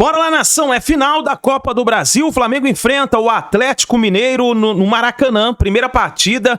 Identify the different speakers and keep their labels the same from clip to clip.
Speaker 1: Bora lá, nação, é final da Copa do Brasil, o Flamengo enfrenta o Atlético Mineiro no Maracanã, primeira partida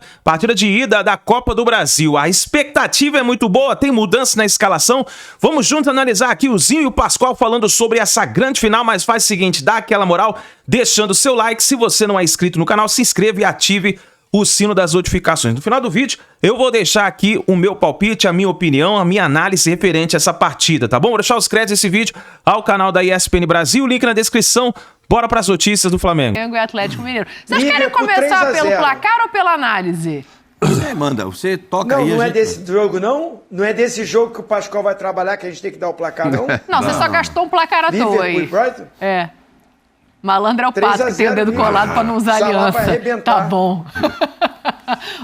Speaker 1: de ida da Copa do Brasil. A expectativa é muito boa, tem mudança na escalação, vamos juntos analisar aqui o Zinho e o Pascoal falando sobre essa grande final, mas faz o seguinte, dá aquela moral, deixando o seu like, se você não é inscrito no canal, se inscreva e ative o sino das notificações. No final do vídeo, eu vou deixar aqui o meu palpite, a minha opinião, a minha análise referente a essa partida, tá bom? Vou deixar os créditos desse vídeo ao canal da ESPN Brasil, link na descrição. Bora para as notícias do Flamengo.
Speaker 2: Flamengo e Atlético Mineiro. Vocês querem começar pelo placar ou pela análise?
Speaker 3: Você manda, você toca aí.
Speaker 4: Não é desse jogo, não? Não é desse jogo que o Pascoal vai trabalhar que a gente tem que dar o placar, não?
Speaker 2: Não, você só gastou um placar à toa aí.
Speaker 4: Brighton?
Speaker 2: É. Malandro é o pato que tem o dedo colado pra não usar aliança. Tá bom.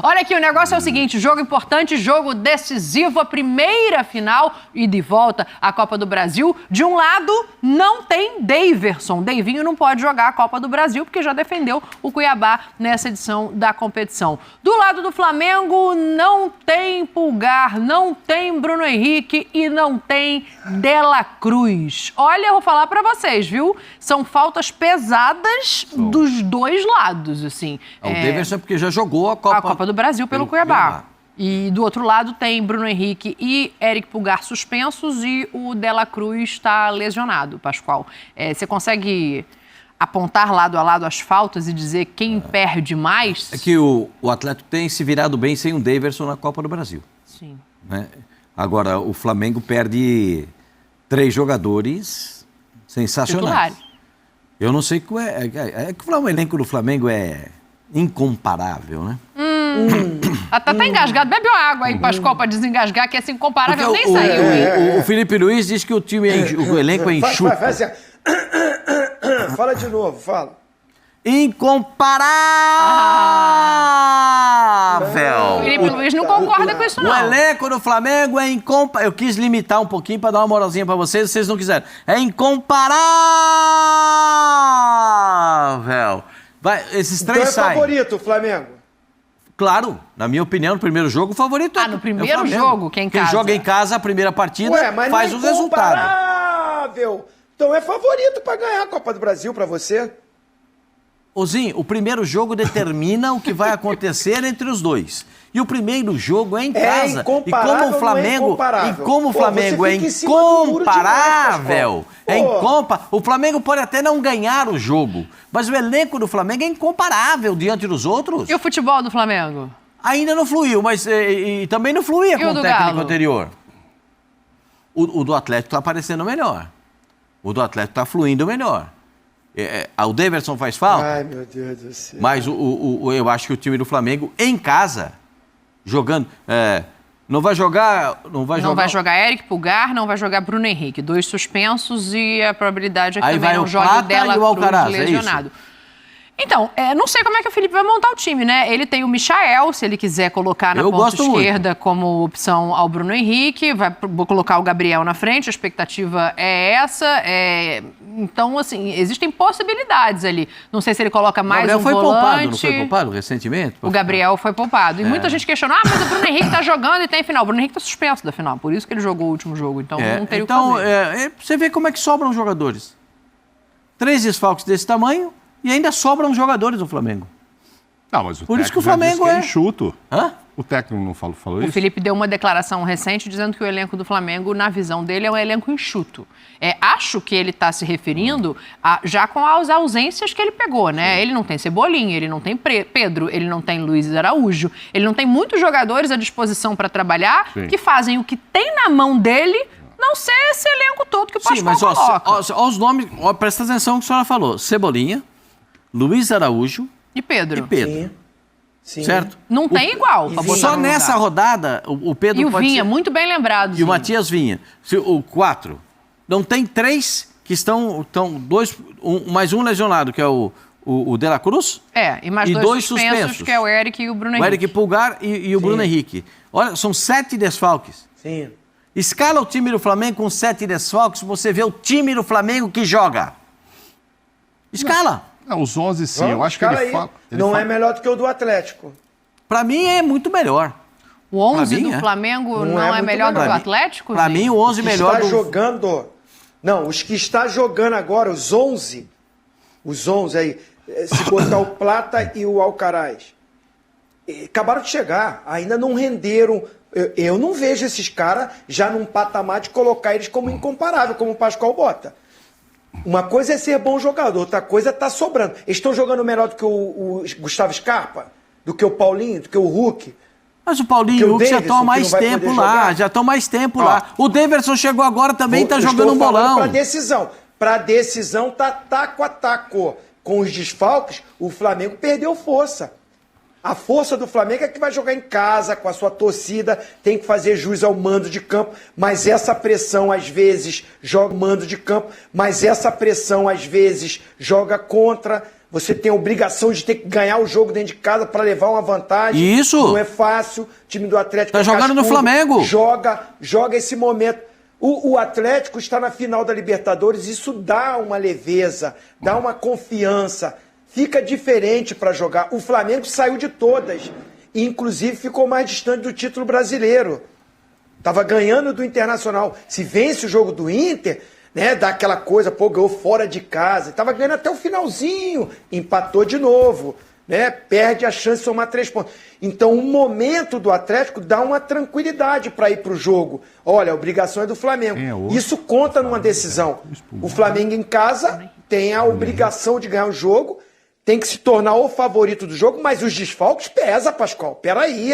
Speaker 2: Olha aqui, o negócio é o seguinte, jogo importante, jogo decisivo, a primeira final e de volta à Copa do Brasil. De um lado, não tem Daverson. Deivinho não pode jogar a Copa do Brasil porque já defendeu o Cuiabá nessa edição da competição. Do lado do Flamengo, não tem Pulgar, não tem Bruno Henrique e não tem De La Cruz. Olha, eu vou falar pra vocês, viu? São faltas pesadas dos dois lados, assim.
Speaker 3: O Daverson é porque já jogou a Copa
Speaker 2: do Brasil pelo Cuiabá. E do outro lado tem Bruno Henrique e Eric Pulgar suspensos e o De La Cruz está lesionado, Pascoal. Você consegue apontar lado a lado as faltas e dizer quem perde mais?
Speaker 3: É que o Atlético tem se virado bem sem o Daverson na Copa do Brasil.
Speaker 2: Sim.
Speaker 3: Né? Agora, o Flamengo perde 3 jogadores sensacionais.
Speaker 2: Titulares.
Speaker 3: Eu não sei qual é que o elenco do Flamengo é incomparável, né?
Speaker 2: Tá engasgado. Bebe uma água aí, Pascoal, pra desengasgar, que esse incomparável nem saiu.
Speaker 3: O Felipe Luiz diz que o time o elenco é enxuto.
Speaker 4: Faz assim. Fala de novo, fala.
Speaker 3: Incomparável!
Speaker 2: O Felipe Luiz não concorda com isso, não.
Speaker 3: O elenco do Flamengo é incomparável. Eu quis limitar um pouquinho para dar uma moralzinha para vocês não quiseram. É incomparável! Esses três
Speaker 4: então
Speaker 3: saem.
Speaker 4: Favorito, o Flamengo?
Speaker 3: Claro, na minha opinião, no primeiro jogo, o favorito
Speaker 2: no primeiro jogo, quem
Speaker 3: joga em casa a primeira partida faz o resultado.
Speaker 4: Incomparável! Então é favorito para ganhar a Copa do Brasil para você?
Speaker 3: Ozinho, o primeiro jogo determina o que vai acontecer entre os dois. E o primeiro jogo é em casa. E como o Flamengo é incomparável, o Flamengo pode até não ganhar o jogo, mas o elenco do Flamengo é incomparável diante dos outros.
Speaker 2: E o futebol do Flamengo?
Speaker 3: Ainda não fluiu, mas e também não fluía com o técnico anterior. O do Atlético está aparecendo melhor. O do Atlético está fluindo melhor. O Daverson faz falta.
Speaker 4: Ai, meu Deus do céu.
Speaker 3: Mas eu acho que o time do Flamengo, em casa, jogando... Não vai jogar
Speaker 2: Eric Pulgar, não vai jogar Bruno Henrique. 2 suspensos e a probabilidade é que
Speaker 3: aí
Speaker 2: também não jogue o De La Cruz lesionado. Então, não sei como é que o Felipe vai montar o time, né? Ele tem o Michael, se ele quiser colocar na ponta esquerda como opção ao Bruno Henrique, vai colocar o Gabriel na frente, a expectativa é essa. Então, assim, existem possibilidades ali. Não sei se ele coloca mais um volante.
Speaker 3: Não foi poupado recentemente?
Speaker 2: O Gabriel foi poupado. E muita gente questionou, mas o Bruno Henrique tá jogando e tem final. O Bruno Henrique tá suspenso da final, por isso que ele jogou o último jogo. Então, não teria o que fazer.
Speaker 3: Você vê como é que sobram os jogadores. 3 desfalques desse tamanho, e ainda sobram jogadores do Flamengo.
Speaker 5: Não, mas
Speaker 3: por isso que o Flamengo
Speaker 5: é enxuto.
Speaker 3: Hã?
Speaker 5: O técnico não falou isso?
Speaker 2: O Felipe deu uma declaração recente dizendo que o elenco do Flamengo, na visão dele, é um elenco enxuto. Acho que ele está se referindo já com as ausências que ele pegou, né? Sim. Ele não tem Cebolinha, ele não tem Pedro, ele não tem Luiz Araújo, ele não tem muitos jogadores à disposição para trabalhar que fazem o que tem na mão dele. Não ser esse elenco todo que o Pascoal coloca.
Speaker 3: Ó, os nomes, presta atenção no que a senhora falou. Cebolinha, Luiz Araújo
Speaker 2: e Pedro.
Speaker 4: Sim.
Speaker 3: Certo?
Speaker 2: Não tem igual.
Speaker 3: Só nessa rodada, o Pedro
Speaker 2: e o Vinha, muito bem lembrado.
Speaker 3: E o Matias Vinha. O 4. Não tem 3 que estão 2, mais um lesionado, que é o De La Cruz.
Speaker 2: E mais 2 suspensos, que é o Eric e o Bruno Henrique.
Speaker 3: O Eric Pulgar e o Bruno Henrique. Olha, são 7 desfalques.
Speaker 4: Sim.
Speaker 3: Escala o time do Flamengo com 7 desfalques, você vê o time do Flamengo que joga. Escala.
Speaker 5: Não, os 11 sim, eu acho que ele fala...
Speaker 4: Não é melhor do que o do Atlético.
Speaker 3: Para mim é muito melhor.
Speaker 2: O 11 do Flamengo não é melhor do que o Atlético?
Speaker 3: Para mim o 11 melhor
Speaker 4: do... Não, os que está jogando agora, os 11 aí, se botar o Plata e o Alcaraz, acabaram de chegar, ainda não renderam. Eu não vejo esses caras já num patamar de colocar eles como incomparável, como o Pascoal bota. Uma coisa é ser bom jogador, outra coisa é estar sobrando. Eles estão jogando melhor do que o Gustavo Scarpa, do que o Paulinho, do que o Hulk.
Speaker 3: Mas o Paulinho e o Hulk já estão há mais tempo lá, já estão mais tempo lá. O Daverson chegou agora também, está jogando um bolão.
Speaker 4: Para decisão tá taco a taco. Com os desfalques, o Flamengo perdeu força. A força do Flamengo é que vai jogar em casa, com a sua torcida, tem que fazer jus ao mando de campo, mas essa pressão, às vezes, joga o mando de campo, mas essa pressão, às vezes, joga contra. Você tem a obrigação de ter que ganhar o jogo dentro de casa para levar uma vantagem.
Speaker 3: Isso!
Speaker 4: Não é fácil. O time do Atlético
Speaker 3: tá jogando no Flamengo.
Speaker 4: Joga esse momento. O Atlético está na final da Libertadores, isso dá uma leveza, dá uma confiança. Fica diferente para jogar. O Flamengo saiu de todas. E, inclusive, ficou mais distante do título brasileiro. Estava ganhando do Internacional. Se vence o jogo do Inter, né, dá aquela coisa, pô, ganhou fora de casa. Estava ganhando até o finalzinho. Empatou de novo. Né, perde a chance de somar 3 pontos. Então, o momento do Atlético dá uma tranquilidade para ir para o jogo. Olha, a obrigação é do Flamengo. Isso conta numa decisão. O Flamengo em casa tem a obrigação de ganhar o jogo, tem que se tornar o favorito do jogo, mas os desfalques pesa, Pascoal. Peraí.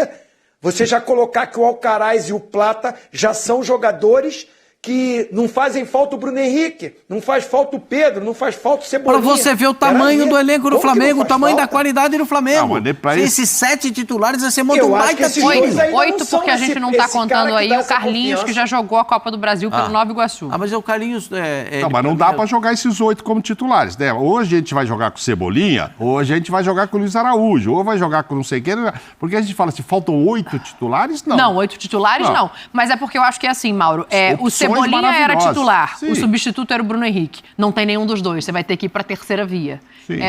Speaker 4: Você já colocar que o Alcaraz e o Plata já são jogadores que não fazem falta o Bruno Henrique, não faz falta o Pedro, não faz falta o Cebolinha.
Speaker 3: Para você ver o tamanho do elenco do Flamengo, o tamanho da qualidade do Flamengo.
Speaker 5: Esses
Speaker 3: 7 titulares, você monta um baita time.
Speaker 2: 8 porque a gente não está contando aí o Carlinhos, que já jogou a Copa do Brasil pelo Nova Iguaçu.
Speaker 3: Mas o Carlinhos...
Speaker 5: Não, mas não dá para jogar esses 8 como titulares, né? Hoje a gente vai jogar com o Cebolinha, hoje a gente vai jogar com o Luiz Araújo, ou vai jogar com não sei quem, porque a gente fala assim, faltam 8 titulares? Não.
Speaker 2: Não, 8 titulares não. Mas é porque eu acho que é assim, Mauro, o Cebolinha era titular, o substituto era o Bruno Henrique. Não tem nenhum dos dois, você vai ter que ir para a terceira via.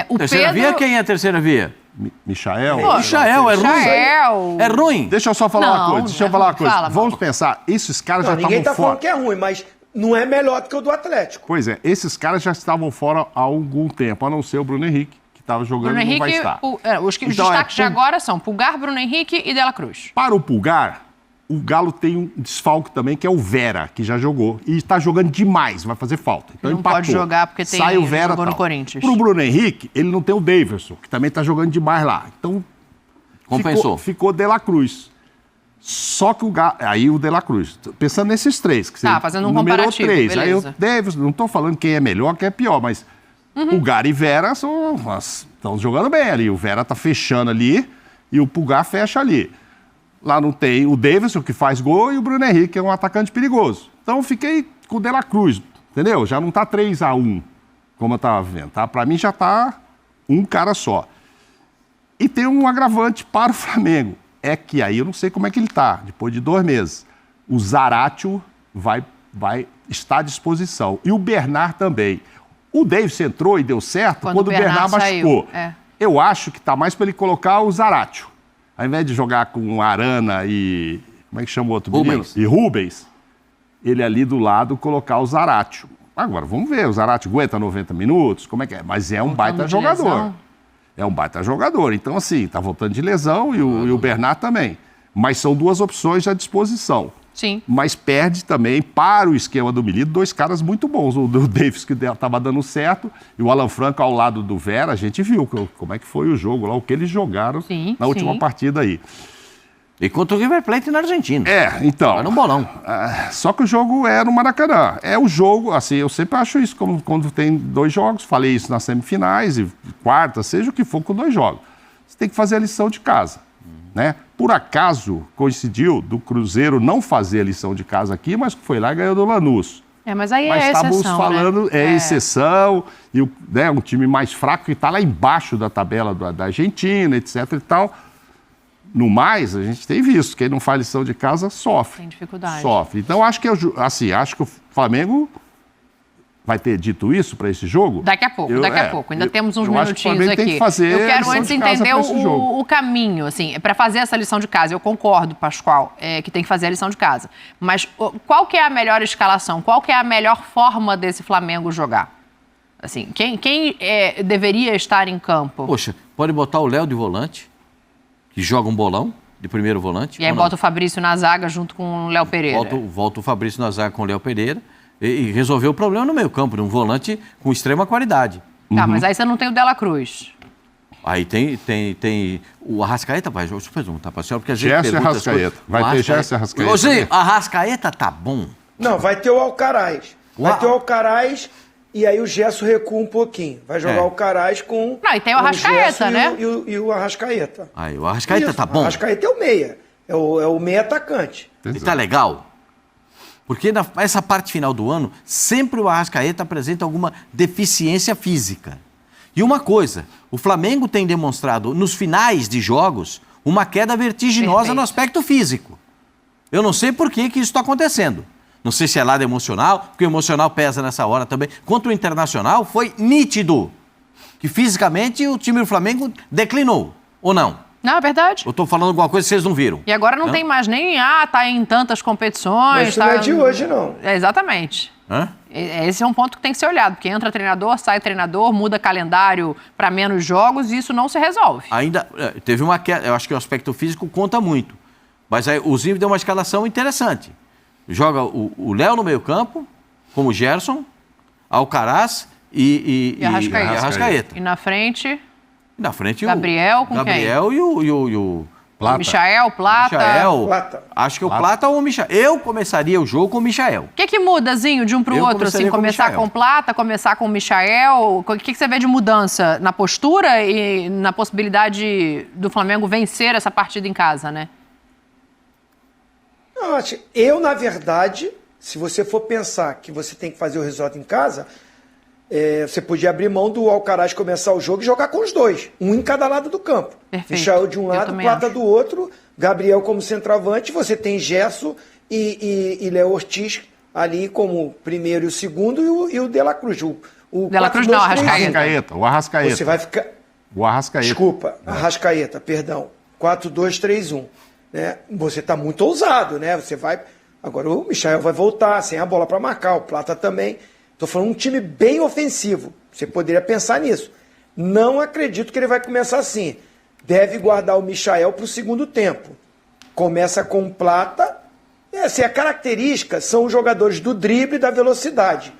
Speaker 3: O terceira via, quem é a terceira via?
Speaker 5: Michael?
Speaker 3: Michael, é ruim. É ruim.
Speaker 5: Deixa eu só falar uma coisa. Vamos pensar, esses caras já estavam fora.
Speaker 4: Ninguém tá falando que é ruim, mas não é melhor do que o do Atlético.
Speaker 5: Pois é, esses caras já estavam fora há algum tempo, a não ser o Bruno Henrique, que estava jogando e não vai estar.
Speaker 2: Os destaques de agora são Pulgar, Bruno Henrique e Dela Cruz.
Speaker 5: Para o Pulgar, o Galo tem um desfalque também, que é o Vera, que já jogou. E está jogando demais, vai fazer falta. Então
Speaker 2: não
Speaker 5: empatou.
Speaker 2: Pode jogar porque tem
Speaker 5: sai o Vera,
Speaker 2: jogou no Corinthians.
Speaker 5: Para o Bruno Henrique, ele não tem o Daverson, que também está jogando demais lá. Então,
Speaker 3: compensou.
Speaker 5: Ficou Dela Cruz. Só que o Galo... Aí o Dela Cruz. Pensando nesses 3. Que
Speaker 2: você fazendo um comparativo,
Speaker 5: 3.
Speaker 2: beleza.
Speaker 5: Aí o Daverson, não estou falando quem é melhor, quem é pior, mas Pulgar e Vera estão jogando bem ali. O Vera está fechando ali e o Pulgar fecha ali. Lá não tem o Davidson, que faz gol, e o Bruno Henrique, que é um atacante perigoso. Então, eu fiquei com o Dela Cruz, entendeu? Já não tá 3-1, como eu estava vendo, tá? Para mim, já tá um cara só. E tem um agravante para o Flamengo. É que aí eu não sei como é que ele tá, depois de 2 meses. O Zaratio vai estar à disposição. E o Bernard também. O Davidson entrou e deu certo quando o Bernard machucou. Eu acho que tá mais para ele colocar o Zaratio. Ao invés de jogar com Arana e... Como é que chama o outro menino? E Rubens. Ele ali do lado colocar o Zaratio. Agora, vamos ver. O Zaratio aguenta 90 minutos? Como é que é? Mas é um baita jogador. É um baita jogador. Então, assim, tá voltando de lesão e o Bernard também. Mas são 2 opções à disposição.
Speaker 2: Sim.
Speaker 5: Mas perde também, para o esquema do Milito, 2 caras muito bons. O Davis, que estava dando certo, e o Alan Franco ao lado do Vera. A gente viu como é que foi o jogo lá, o que eles jogaram na última partida aí.
Speaker 3: E contra o River Plate na Argentina.
Speaker 5: Então.
Speaker 3: Vai no bolão.
Speaker 5: Só que o jogo é no Maracanã. É o jogo, assim, eu sempre acho isso, quando tem 2 jogos, falei isso nas semifinais e quarta, seja o que for com 2 jogos. Você tem que fazer a lição de casa, né? Por acaso, coincidiu do Cruzeiro não fazer a lição de casa aqui, mas foi lá e ganhou do Lanús.
Speaker 2: Mas aí é exceção,
Speaker 5: estávamos falando, exceção, e um time mais fraco que está lá embaixo da tabela da Argentina, etc e tal. No mais, a gente tem visto, quem não faz lição de casa sofre.
Speaker 2: Tem dificuldade.
Speaker 5: Sofre. Então, acho que o Flamengo vai ter dito isso para esse jogo?
Speaker 2: Daqui a pouco. Ainda temos uns minutinhos aqui.
Speaker 5: Tem que fazer
Speaker 2: eu quero antes entender o caminho, assim, para fazer essa lição de casa. Eu concordo, Pascoal, que tem que fazer a lição de casa. Mas qual que é a melhor escalação? Qual que é a melhor forma desse Flamengo jogar? Assim, quem deveria estar em campo?
Speaker 3: Poxa, pode botar o Léo de volante, que joga um bolão de primeiro volante.
Speaker 2: E aí bota o Fabrício na zaga junto com o Léo Pereira.
Speaker 3: Volta o Fabrício na zaga com o Léo Pereira e resolveu o problema no meio campo, de um volante com extrema qualidade.
Speaker 2: Tá, mas aí você não tem o Dela Cruz.
Speaker 3: Aí tem o Arrascaeta, vai, deixa eu perguntar para a senhora, porque a gente
Speaker 5: Gerson e Arrascaeta. Vai ter Gerson e Arrascaeta.
Speaker 3: Ô, Arrascaeta tá bom.
Speaker 4: Não, vai ter o Alcaraz. Vai ter o Alcaraz e aí o Gerson recua um pouquinho. Vai jogar o Alcaraz com...
Speaker 2: Não, e tem o Arrascaeta, né?
Speaker 4: E o Arrascaeta.
Speaker 3: Aí, o Arrascaeta tá bom.
Speaker 4: O Arrascaeta é o meia. É o meia atacante.
Speaker 3: E tá legal. Porque nessa parte final do ano, sempre o Arrascaeta apresenta alguma deficiência física. E uma coisa, o Flamengo tem demonstrado, nos finais de jogos, uma queda vertiginosa no aspecto físico. Eu não sei por que isso está acontecendo. Não sei se é lado emocional, porque o emocional pesa nessa hora também. Contra o Internacional, foi nítido que fisicamente o time do Flamengo declinou, ou não?
Speaker 2: Não, é verdade.
Speaker 3: Eu estou falando alguma coisa que vocês não viram.
Speaker 2: E agora não tem mais nem, tá em tantas competições.
Speaker 4: Mas isso não é de hoje, não.
Speaker 2: Exatamente.
Speaker 3: Hã?
Speaker 2: Esse é um ponto que tem que ser olhado, porque entra treinador, sai treinador, muda calendário para menos jogos e isso não se resolve.
Speaker 3: Ainda teve uma queda, eu acho que o aspecto físico conta muito. Mas aí o Zinho deu uma escalação interessante. Joga o Léo no meio campo, como o Gerson, Alcaraz e Arrascaeta.
Speaker 2: E na frente...
Speaker 3: Na frente
Speaker 2: Gabriel com
Speaker 3: Gabriel
Speaker 2: quem?
Speaker 3: e o
Speaker 2: Plata. Michael, Plata.
Speaker 3: Acho que o Plata ou o Michael. Eu começaria o jogo com o Michael.
Speaker 2: O que muda, Zinho, de um para o outro? Assim, começar com o Plata, começar com o Michael? O que você vê de mudança na postura e na possibilidade do Flamengo vencer essa partida em casa, né?
Speaker 4: Eu, na verdade, se você for pensar que você tem que fazer o resultado em casa... você podia abrir mão do Alcaraz começar o jogo e jogar com os dois. Um em cada lado do campo.
Speaker 2: Perfeito.
Speaker 4: Michael de um lado, Plata do outro, Gabriel como centroavante, você tem Gerson e Léo Ortiz ali como primeiro e o segundo e o De La Cruz. O
Speaker 2: De La Cruz não,
Speaker 5: Arrascaeta. O Arrascaeta.
Speaker 4: Você vai ficar...
Speaker 5: O Arrascaeta.
Speaker 4: Desculpa, Arrascaeta, perdão. 4-2-3-1. Né? Você está muito ousado, né? Você vai... Agora o Michael vai voltar sem a bola para marcar, o Plata também... Estou falando um time bem ofensivo. Você poderia pensar nisso. Não acredito que ele vai começar assim. Deve guardar o Michael para o segundo tempo. Começa com o Plata. A característica são os jogadores do drible e da velocidade.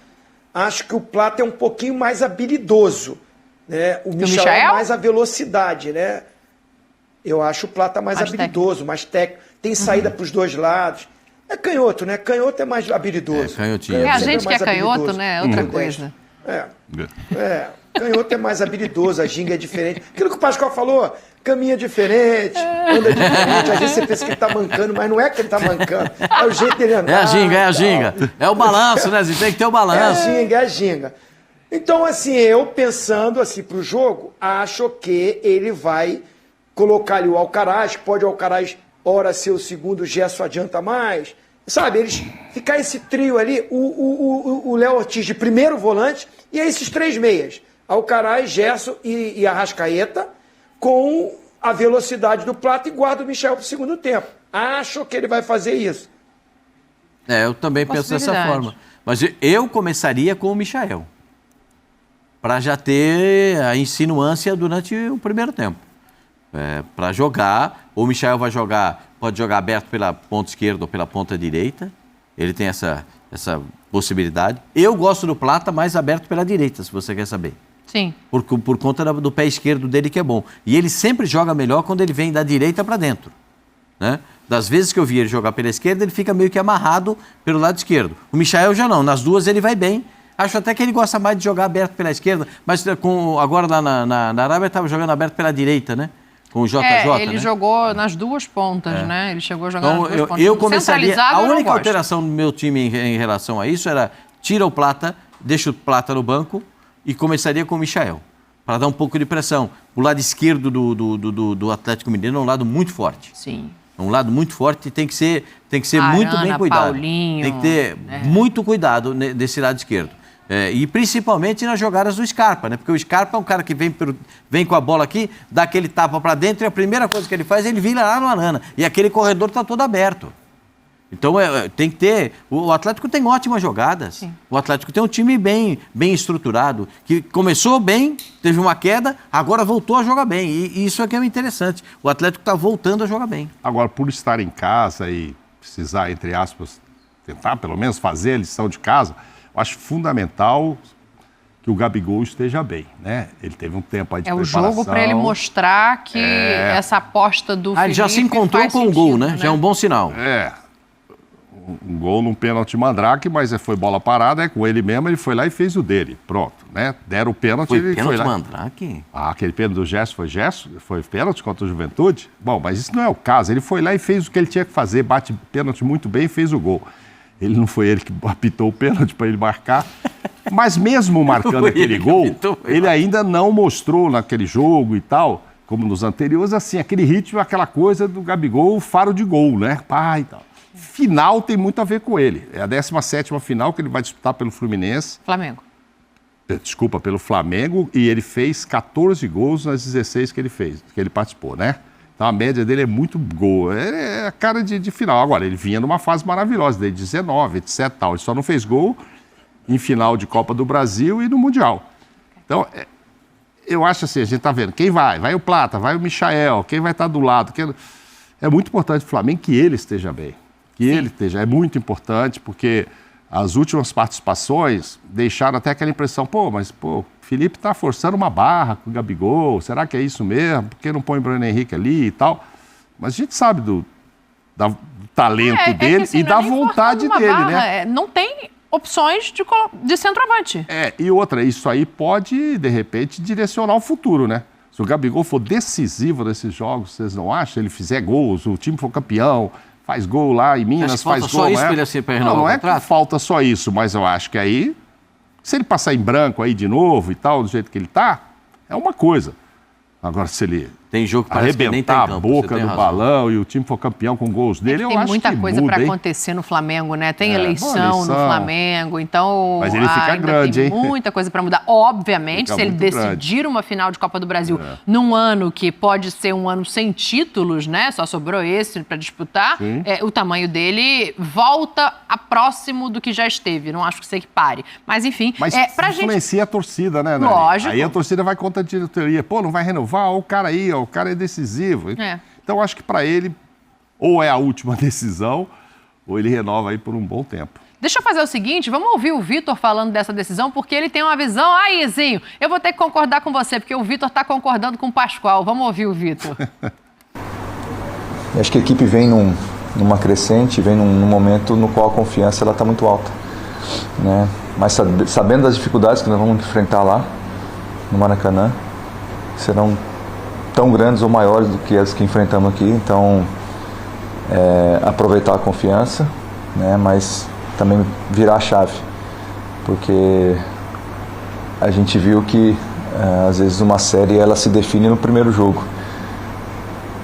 Speaker 4: Acho que o Plata é um pouquinho mais habilidoso. Né? O Michael é mais a velocidade. Né? Eu acho o Plata mais habilidoso, mais técnico. Tem saída para os dois lados. É canhoto, né? Canhoto é mais habilidoso.
Speaker 2: É a gente que é canhoto, né? É outra coisa.
Speaker 4: Canhoto é mais habilidoso, a ginga é diferente. Aquilo que o Pascoal falou, caminha diferente, anda diferente. Às vezes você pensa que ele tá mancando, mas não é que ele tá mancando. É o jeito dele andar.
Speaker 3: É a ginga. É o balanço, né? Você tem que ter o balanço.
Speaker 4: É a ginga. Então, assim, eu pensando assim pro jogo, acho que ele vai colocar ali o Alcaraz, pode o Alcaraz... Ora ser o segundo, o Gerson adianta mais. Sabe, eles ficar esse trio ali, o Léo Ortiz de primeiro volante e esses três meias. Alcaraz, Gerson e Arrascaeta com a velocidade do Plata e guarda o Michael para o segundo tempo. Acho que ele vai fazer isso.
Speaker 3: Eu também penso dessa forma. Mas eu começaria com o Michael. Para já ter a insinuância durante o primeiro tempo. Para jogar, o Michael pode jogar aberto pela ponta esquerda ou pela ponta direita, ele tem essa possibilidade. Eu gosto do Plata mais aberto pela direita, se você quer saber.
Speaker 2: Sim.
Speaker 3: Por conta do pé esquerdo dele, que é bom. E ele sempre joga melhor quando ele vem da direita para dentro. Né? Das vezes que eu vi ele jogar pela esquerda, ele fica meio que amarrado pelo lado esquerdo. O Michael já não, nas duas ele vai bem. Acho até que ele gosta mais de jogar aberto pela esquerda, mas agora lá na Arábia estava jogando aberto pela direita, né? Com o JJ,
Speaker 2: ele jogou nas duas pontas, né? Ele chegou a jogar nas duas pontas.
Speaker 3: Eu começaria... A única alteração do meu time em relação a isso era tira o Plata, deixa o Plata no banco e começaria com o Michael, para dar um pouco de pressão. O lado esquerdo do Atlético Mineiro é um lado muito forte.
Speaker 2: Sim.
Speaker 3: É um lado muito forte e tem que ser
Speaker 2: Arana,
Speaker 3: muito bem cuidado.
Speaker 2: Paulinho,
Speaker 3: tem que ter muito cuidado desse lado esquerdo. E principalmente nas jogadas do Scarpa, né? Porque o Scarpa é um cara que vem com a bola aqui, dá aquele tapa para dentro e a primeira coisa que ele faz, ele vira lá no Arana. E aquele corredor está todo aberto. Então tem que ter... O Atlético tem ótimas jogadas. Sim. O Atlético tem um time bem estruturado, que começou bem, teve uma queda, agora voltou a jogar bem. E isso é que é interessante. O Atlético está voltando a jogar bem.
Speaker 5: Agora, por estar em casa e precisar, entre aspas, tentar pelo menos fazer a lição de casa, eu acho fundamental que o Gabigol esteja bem, né? Ele teve um tempo aí de preparação.
Speaker 2: É o jogo para ele mostrar que essa aposta do Felipe
Speaker 3: ele já se encontrou com o gol, né? Já é um bom sinal.
Speaker 5: Um gol num pênalti mandrake, mas foi bola parada, com ele mesmo, ele foi lá e fez o dele. Pronto, né? Deram o pênalti, ele foi lá.
Speaker 3: Mandrake?
Speaker 5: Aquele pênalti do Gerson foi pênalti contra o Juventude? Bom, mas isso não é o caso. Ele foi lá e fez o que ele tinha que fazer, bate pênalti muito bem e fez o gol. Ele não foi ele que apitou o pênalti para ele marcar. Mas mesmo marcando aquele gol, ele ainda não mostrou naquele jogo e tal, como nos anteriores, assim, aquele ritmo, aquela coisa do Gabigol, faro de gol, né? Pá e tal. Final tem muito a ver com ele. É a 17ª final que ele vai disputar pelo Fluminense.
Speaker 2: Flamengo.
Speaker 5: Desculpa, pelo Flamengo. E ele fez 14 gols nas 16 que ele participou, né? Então a média dele é muito gol. É a cara de final. Agora, ele vinha numa fase maravilhosa, desde 19, etc. Tal. Ele só não fez gol em final de Copa do Brasil e no Mundial. Então, eu acho assim, a gente tá vendo. Quem vai? Vai o Plata, vai o Michael, quem vai estar do lado. É muito importante o Flamengo que ele esteja bem. Que ele esteja. É muito importante, porque as últimas participações deixaram até aquela impressão, o Felipe está forçando uma barra com o Gabigol, será que é isso mesmo? Por que não põe o Bruno Henrique ali e tal? Mas a gente sabe do talento dele assim, e da vontade dele, barra, né?
Speaker 2: Não tem opções de centroavante.
Speaker 5: E outra, isso aí pode, de repente, direcionar o futuro, né? Se o Gabigol for decisivo nesses jogos, vocês não acham? Se ele fizer gols, o time for campeão, faz gol lá em Minas, faz gol.
Speaker 3: Só isso para ele assim, para renovar
Speaker 5: não é que falta só isso, mas eu acho que aí, se ele passar em branco aí de novo e tal, do jeito que ele tá, é uma coisa. Agora, se ele
Speaker 3: tem jogo que arrebentar
Speaker 5: a boca do balão e o time for campeão com gols dele, eu acho que
Speaker 2: tem muita coisa para acontecer no Flamengo, né? Tem eleição no Flamengo, então
Speaker 5: mas ele fica grande,
Speaker 2: tem muita coisa para mudar. Obviamente, se ele decidir uma final de Copa do Brasil num ano que pode ser um ano sem títulos, né? Só sobrou esse para disputar, o tamanho dele volta a próximo do que já esteve. Não acho que você pare. Mas, enfim,
Speaker 5: mas influencia a torcida, né, Nani?
Speaker 2: Lógico.
Speaker 5: Aí a torcida vai contra a diretoria. Não vai renovar? Olha o cara aí, ó. O cara é decisivo. Então, acho que para ele, ou é a última decisão, ou ele renova aí por um bom tempo.
Speaker 2: Deixa eu fazer o seguinte, vamos ouvir o Vitor falando dessa decisão, porque ele tem uma visão... Aí, Zinho, eu vou ter que concordar com você, porque o Vitor está concordando com o Pascoal. Vamos ouvir o Vitor.
Speaker 6: Acho que a equipe vem numa crescente, vem num momento no qual a confiança está muito alta, né? Mas sabendo das dificuldades que nós vamos enfrentar lá, no Maracanã, serão tão grandes ou maiores do que as que enfrentamos aqui, então aproveitar a confiança, né, mas também virar a chave, porque a gente viu que às vezes uma série ela se define no primeiro jogo,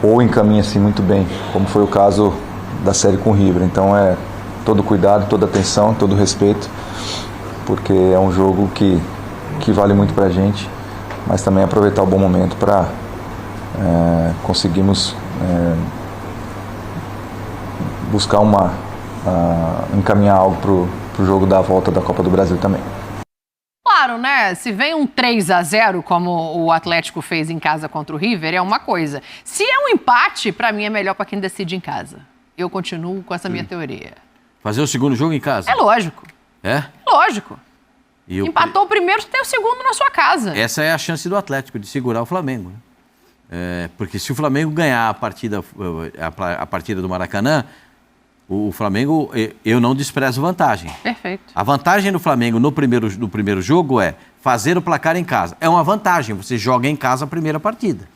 Speaker 6: ou encaminha-se muito bem, como foi o caso da série com o River. Então todo cuidado, toda atenção, todo respeito, porque é um jogo que vale muito pra gente, mas também aproveitar o bom momento para conseguirmos buscar encaminhar algo para o jogo da volta da Copa do Brasil também.
Speaker 2: Claro, né? Se vem um 3-0, como o Atlético fez em casa contra o River, é uma coisa. Se é um empate, para mim é melhor para quem decide em casa. Eu continuo com essa minha teoria.
Speaker 3: Fazer o segundo jogo em casa?
Speaker 2: É lógico.
Speaker 3: É?
Speaker 2: Lógico. Empatou o primeiro, tem o segundo na sua casa.
Speaker 3: Essa é a chance do Atlético de segurar o Flamengo, né? Porque se o Flamengo ganhar a partida do Maracanã, o Flamengo, eu não desprezo vantagem.
Speaker 2: Perfeito.
Speaker 3: A vantagem do Flamengo no primeiro jogo é fazer o placar em casa. É uma vantagem, você joga em casa a primeira partida.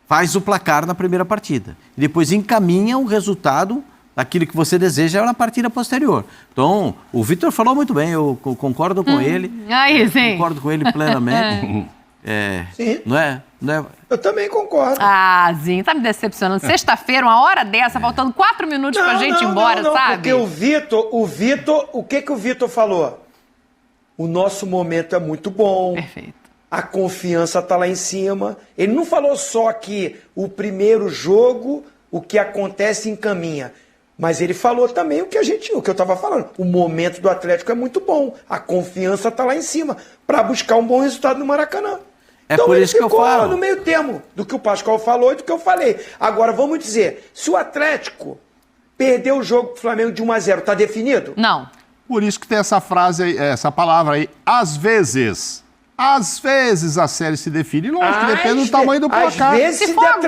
Speaker 3: Faz o placar na primeira partida. E depois encaminha o resultado daquilo que você deseja na partida posterior. Então, o Vitor falou muito bem, eu concordo com ele.
Speaker 2: Aí, sim.
Speaker 3: Concordo com ele plenamente.
Speaker 4: Sim.
Speaker 3: Não é?
Speaker 4: Eu também concordo.
Speaker 2: Zinho, tá me decepcionando. Sexta-feira, uma hora dessa, faltando 4 minutos pra gente ir embora, sabe?
Speaker 4: Porque o que o Vitor falou? o nosso momento é muito bom.
Speaker 2: Perfeito.
Speaker 4: A confiança está lá em cima. Ele não falou só que o primeiro jogo, o que acontece encaminha. Mas ele falou também o que eu estava falando. O momento do Atlético é muito bom. A confiança está lá em cima para buscar um bom resultado no Maracanã.
Speaker 3: Então por isso que eu falo.
Speaker 4: No meio termo do que o Pascoal falou e do que eu falei. Agora, vamos dizer, se o Atlético perdeu o jogo pro Flamengo de 1-0, tá definido?
Speaker 2: Não.
Speaker 5: Por isso que tem essa frase aí, essa palavra aí, às vezes. Às vezes a série se define, lógico, depende do tamanho do placar.
Speaker 4: Às vezes se der 3-0.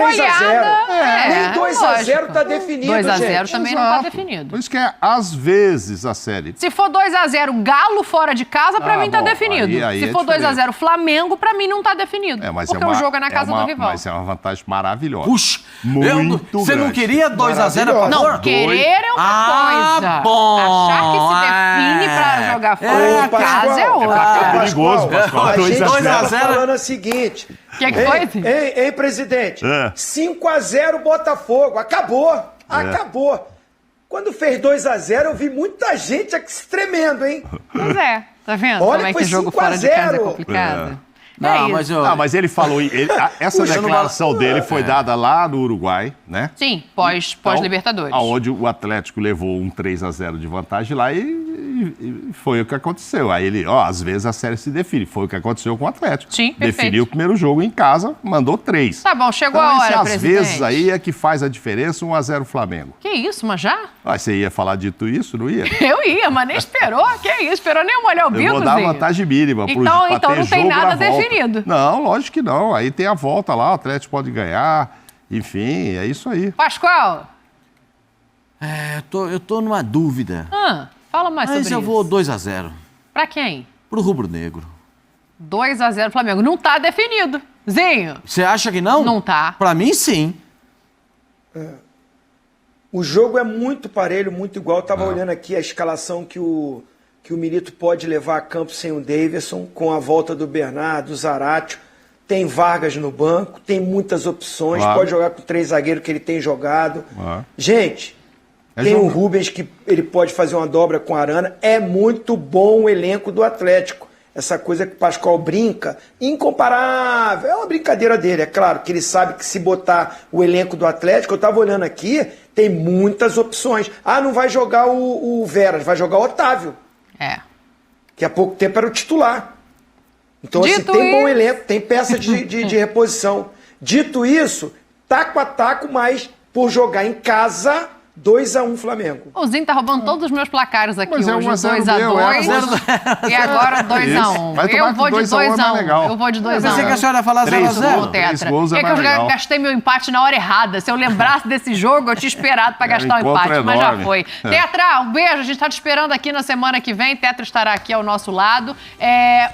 Speaker 4: Nem 2-0 tá definido,
Speaker 2: 2-0 também não tá definido.
Speaker 5: Por isso que é às vezes a série.
Speaker 2: Se for 2-0 Galo fora de casa, pra mim tá definido.
Speaker 5: Aí
Speaker 2: se for 2-0 Flamengo, pra mim não tá definido. Porque o jogo é na casa do rival.
Speaker 5: Mas é uma vantagem maravilhosa.
Speaker 3: Puxa,
Speaker 5: muito
Speaker 3: você não queria 2-0 a favor?
Speaker 2: Não, querer é uma coisa.
Speaker 3: Bom.
Speaker 2: Achar que se define pra jogar fora de casa é outra.
Speaker 5: É perigoso, Pascoal.
Speaker 4: A gente
Speaker 3: 2-0.
Speaker 4: estava falando o seguinte.
Speaker 2: O que foi?
Speaker 4: Ei, presidente. 5-0 Botafogo. Acabou. Acabou. Quando fez 2-0, eu vi muita gente aqui se tremendo, hein?
Speaker 2: Pois é. Tá vendo?
Speaker 4: Olha,
Speaker 2: como é
Speaker 4: foi
Speaker 2: que jogo fora de casa é
Speaker 4: 5-0.
Speaker 2: complicado?
Speaker 5: Mas ele falou, essa declaração dele foi dada lá no Uruguai, né?
Speaker 2: Sim, pós-Libertadores.
Speaker 5: Aonde o Atlético levou um 3-0 de vantagem lá e foi o que aconteceu. Aí ele, às vezes a série se define. Foi o que aconteceu com o Atlético.
Speaker 2: Sim, perfeito.
Speaker 5: Definiu o primeiro jogo em casa, mandou 3.
Speaker 2: Tá bom, chegou
Speaker 5: então,
Speaker 2: a hora,
Speaker 5: às vezes aí é que faz a diferença, 1-0 Flamengo.
Speaker 2: Que isso, mas já?
Speaker 5: Você ia falar dito isso, não ia?
Speaker 2: Eu ia, mas nem esperou. Que isso, esperou nem molhar o bico,
Speaker 5: Eu vou dar vantagem mínima.
Speaker 2: Então não tem nada definido.
Speaker 5: Não, lógico que não. Aí tem a volta lá, o Atlético pode ganhar. Enfim, é isso aí.
Speaker 2: Pascoal.
Speaker 3: Eu tô numa dúvida.
Speaker 2: Fala mais sobre isso.
Speaker 3: Mas eu vou 2-0.
Speaker 2: Pra quem?
Speaker 3: Pro rubro-negro.
Speaker 2: 2-0 Flamengo. Não tá definido. Zinho.
Speaker 3: Você acha que não?
Speaker 2: Não tá.
Speaker 3: Pra mim, sim.
Speaker 4: O jogo é muito parelho, muito igual. Eu tava olhando aqui a escalação que o Milito pode levar a campo sem o Davidson, com a volta do Bernardo, do Zaratio. Tem Vargas no banco, tem muitas opções. Pode jogar com 3 zagueiros que ele tem jogado. Gente, tem o Rubens que ele pode fazer uma dobra com a Arana. É muito bom o elenco do Atlético. Essa coisa que o Pascoal brinca, incomparável. É uma brincadeira dele, é claro, que ele sabe que se botar o elenco do Atlético, eu tava olhando aqui, tem muitas opções. Não vai jogar o Veras, vai jogar o Otávio. Que há pouco tempo era o titular. Então, assim, tem bom elenco, tem peça de reposição. Dito isso, taco a taco, mas por jogar em casa, 2-1 Flamengo.
Speaker 2: O Zinho tá roubando todos os meus placares aqui
Speaker 5: mas
Speaker 2: hoje.
Speaker 5: 2-2
Speaker 2: e agora 2-1. Eu vou de 2-1. Eu vou de 2-1.
Speaker 3: Eu pensei que a senhora falasse 0-0.
Speaker 2: Tetra. É que eu gastei meu empate na hora errada. Se eu lembrasse desse jogo, eu tinha esperado pra gastar o empate, mas já foi. Tetra, um beijo. A gente tá te esperando aqui na semana que vem. Tetra estará aqui ao nosso lado.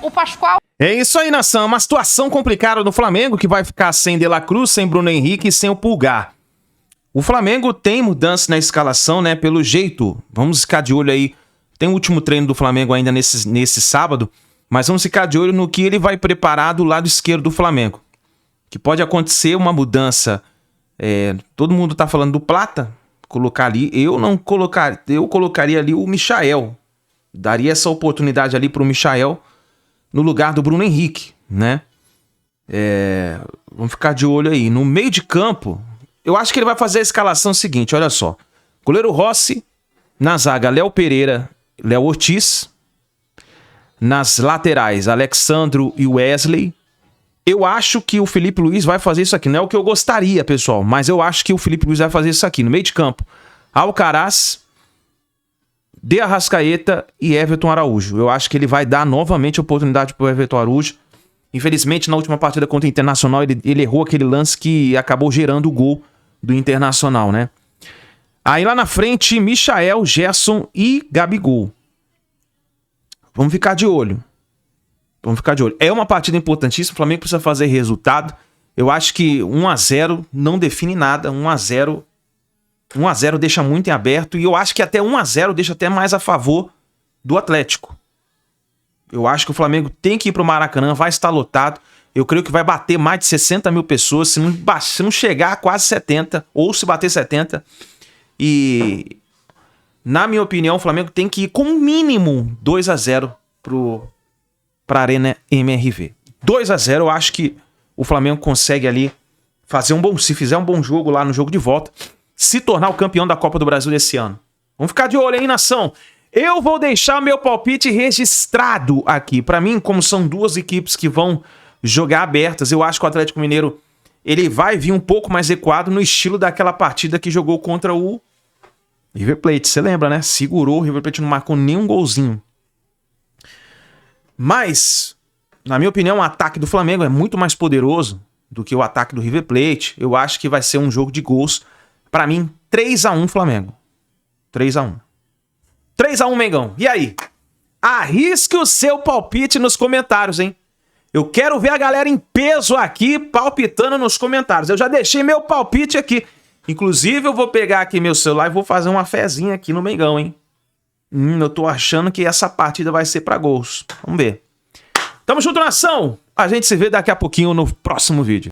Speaker 2: O Pascoal...
Speaker 1: É isso aí, nação. Uma situação complicada no Flamengo, que vai ficar sem De La Cruz, sem Bruno Henrique e sem o Pulgar. O Flamengo tem mudança na escalação, né? Pelo jeito, vamos ficar de olho aí. Tem o último treino do Flamengo ainda nesse sábado, mas vamos ficar de olho no que ele vai preparar do lado esquerdo do Flamengo. Que pode acontecer uma mudança. Todo mundo tá falando do Plata, colocar ali. Eu colocaria ali o Michael. Daria essa oportunidade ali pro Michael no lugar do Bruno Henrique, né? Vamos ficar de olho aí. No meio de campo, eu acho que ele vai fazer a escalação seguinte, olha só. Goleiro Rossi, na zaga Léo Pereira, Léo Ortiz. Nas laterais, Alexandro e Wesley. Eu acho que o Felipe Luiz vai fazer isso aqui. Não é o que eu gostaria, pessoal, mas eu acho que o Felipe Luiz vai fazer isso aqui. No meio de campo, Alcaraz, De Arrascaeta e Everton Araújo. Eu acho que ele vai dar novamente oportunidade para o Everton Araújo. Infelizmente, na última partida contra o Internacional, ele errou aquele lance que acabou gerando o gol do Internacional, né? Aí lá na frente, Michael, Gerson e Gabigol. Vamos ficar de olho. É uma partida importantíssima, o Flamengo precisa fazer resultado. Eu acho que 1-0 não define nada. 1-0 deixa muito em aberto. E eu acho que até 1-0 deixa até mais a favor do Atlético. Eu acho que o Flamengo tem que ir pro Maracanã, vai estar lotado. Eu creio que vai bater mais de 60 mil pessoas, se não chegar a quase 70, ou se bater 70. E, na minha opinião, o Flamengo tem que ir com mínimo 2-0 para a Arena MRV. 2-0, eu acho que o Flamengo consegue ali fazer se fizer um bom jogo lá no jogo de volta, se tornar o campeão da Copa do Brasil desse ano. Vamos ficar de olho aí, nação. Eu vou deixar meu palpite registrado aqui. Para mim, como são duas equipes que vão jogar abertas, eu acho que o Atlético Mineiro ele vai vir um pouco mais recuado no estilo daquela partida que jogou contra o River Plate. Você lembra, né? Segurou, o River Plate não marcou nenhum golzinho. Mas, na minha opinião, o ataque do Flamengo é muito mais poderoso do que o ataque do River Plate. Eu acho que vai ser um jogo de gols. Pra mim, 3-1 Flamengo. 3-1. 3-1 Mengão. E aí? Arrisque o seu palpite nos comentários, hein? Eu quero ver a galera em peso aqui palpitando nos comentários. Eu já deixei meu palpite aqui. Inclusive, eu vou pegar aqui meu celular e vou fazer uma fezinha aqui no Mengão, hein? Eu tô achando que essa partida vai ser pra gols. Vamos ver. Tamo junto, nação! A gente se vê daqui a pouquinho no próximo vídeo.